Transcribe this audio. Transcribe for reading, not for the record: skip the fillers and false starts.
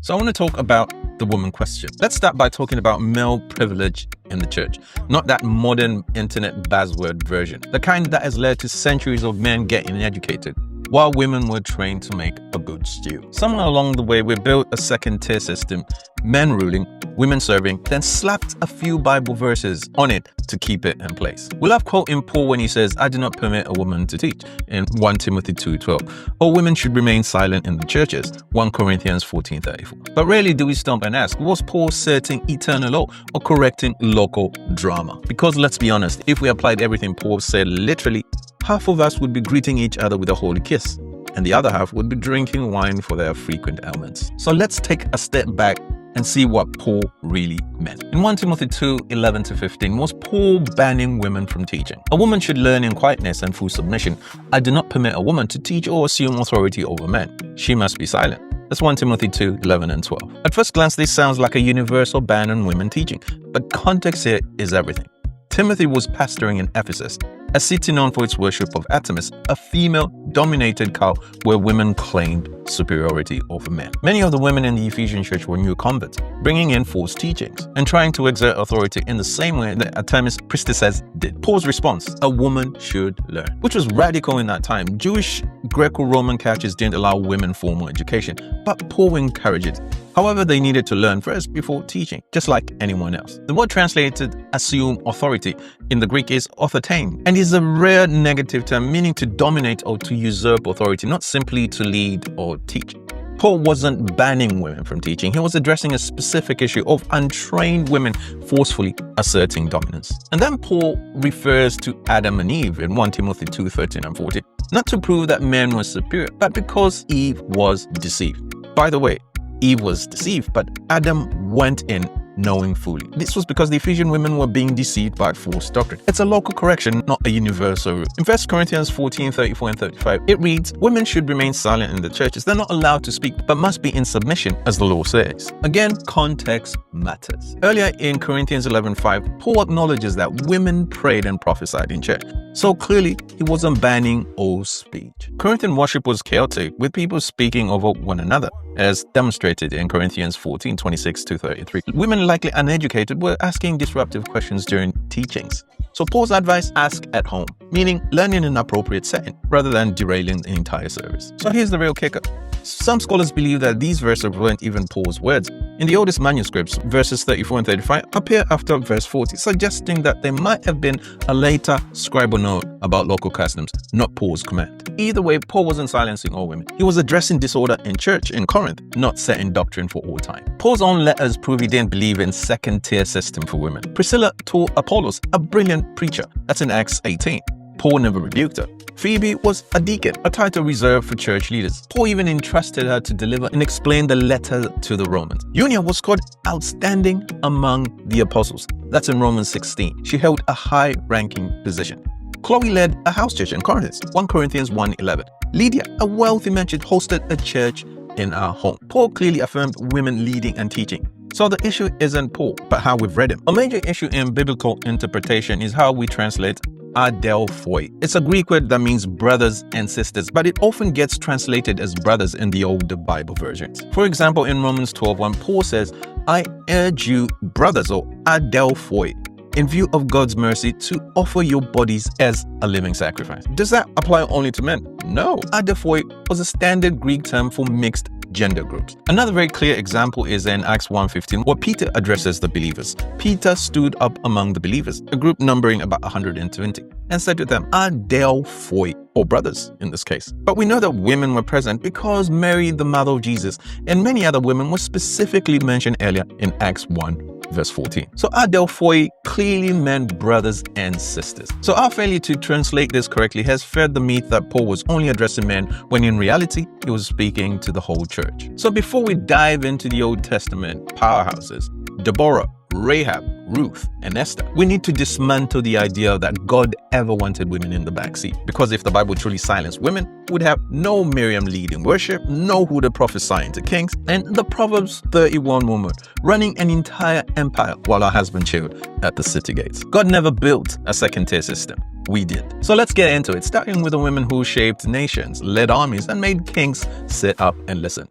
So I want to talk about the woman question. Let's start by talking about male privilege in the church, not that modern internet buzzword version, the kind that has led to centuries of men getting educated while women were trained to make a good stew. Somewhere along the way, we built a second-tier system, men ruling, women serving, then slapped a few Bible verses on it to keep it in place. We love quoting Paul when he says, "I do not permit a woman to teach," in 1 Timothy 2:12. Or women should remain silent in the churches, 1 Corinthians 14:34. But rarely do we stop and ask, was Paul setting eternal law or correcting local drama? Because let's be honest, if we applied everything Paul said literally, half of us would be greeting each other with a holy kiss, and the other half would be drinking wine for their frequent ailments. So let's take a step back and see what Paul really meant. In 1 Timothy 2:11-15, was Paul banning women from teaching? A woman should learn in quietness and full submission. I do not permit a woman to teach or assume authority over men. She must be silent. That's 1 Timothy 2:11-12. At first glance, this sounds like a universal ban on women teaching, but context here is everything. Timothy was pastoring in Ephesus, a city known for its worship of Artemis, a female-dominated cult where women claimed superiority over men. Many of the women in the Ephesian church were new converts, bringing in false teachings and trying to exert authority in the same way that Artemis priestesses did. Paul's response, a woman should learn, which was radical in that time. Jewish Greco-Roman churches didn't allow women formal education, but Paul encouraged it. However, they needed to learn first before teaching, just like anyone else. The word translated assume authority in the Greek is authortain, and is a rare negative term meaning to dominate or to usurp authority, not simply to lead or teach. Paul wasn't banning women from teaching. He was addressing a specific issue of untrained women forcefully asserting dominance. And then Paul refers to Adam and Eve in 1 Timothy 2:13-14, not to prove that men were superior, but because Eve was deceived. By the way, Eve was deceived, but Adam went in knowing fully. This was because the Ephesian women were being deceived by false doctrine. It's a local correction, not a universal rule. In 1 Corinthians 14:34-35, it reads, women should remain silent in the churches. They're not allowed to speak, but must be in submission, as the law says. Again, context matters. Earlier in Corinthians 11:5, Paul acknowledges that women prayed and prophesied in church. So clearly, he wasn't banning all speech. Corinthian worship was chaotic, with people speaking over one another, as demonstrated in Corinthians 14:26-33. Women, likely uneducated, were asking disruptive questions during teachings. So Paul's advice, ask at home, meaning learn in an appropriate setting, rather than derailing the entire service. So here's the real kicker. Some scholars believe that these verses weren't even Paul's words. In the oldest manuscripts, verses 34 and 35 appear after verse 40, suggesting that there might have been a later scribal note about local customs, not Paul's command. Either way, Paul wasn't silencing all women. He was addressing disorder in church in Corinth, not setting doctrine for all time. Paul's own letters prove he didn't believe in second-tier system for women. Priscilla taught Apollos, a brilliant preacher. That's in Acts 18. Paul never rebuked her. Phoebe was a deacon, a title reserved for church leaders. Paul even entrusted her to deliver and explain the letter to the Romans. Eunia was called outstanding among the apostles. That's in Romans 16. She held a high-ranking position. Chloe led a house church in Corinth, 1 Corinthians 1:11. Lydia, a wealthy merchant, hosted a church in our home. Paul clearly affirmed women leading and teaching. So the issue isn't Paul, but how we've read him. A major issue in biblical interpretation is how we translate adelphoi. It's a Greek word that means brothers and sisters, but it often gets translated as brothers in the older Bible versions. For example, in Romans 12:1, Paul says, I urge you, brothers, or adelphoi, in view of God's mercy, to offer your bodies as a living sacrifice. Does that apply only to men? No. Adelphoi was a standard Greek term for mixed gender groups. Another very clear example is in Acts 1:15, where Peter addresses the believers. Peter stood up among the believers, a group numbering about 120, and said to them, adelphoi, or brothers in this case. But we know that women were present because Mary, the mother of Jesus, and many other women were specifically mentioned earlier in Acts 1:14. So adelphoi clearly meant brothers and sisters. So our failure to translate this correctly has fed the myth that Paul was only addressing men, when in reality, he was speaking to the whole church. So before we dive into the Old Testament powerhouses, Deborah, Rahab, Ruth, and Esther, we need to dismantle the idea that God ever wanted women in the backseat. Because if the Bible truly silenced women, we'd have no Miriam leading worship, no Huda prophesying to kings, and the Proverbs 31 woman running an entire empire while her husband chilled at the city gates. God never built a second-tier system. We did. So let's get into it, starting with the women who shaped nations, led armies, and made kings sit up and listen.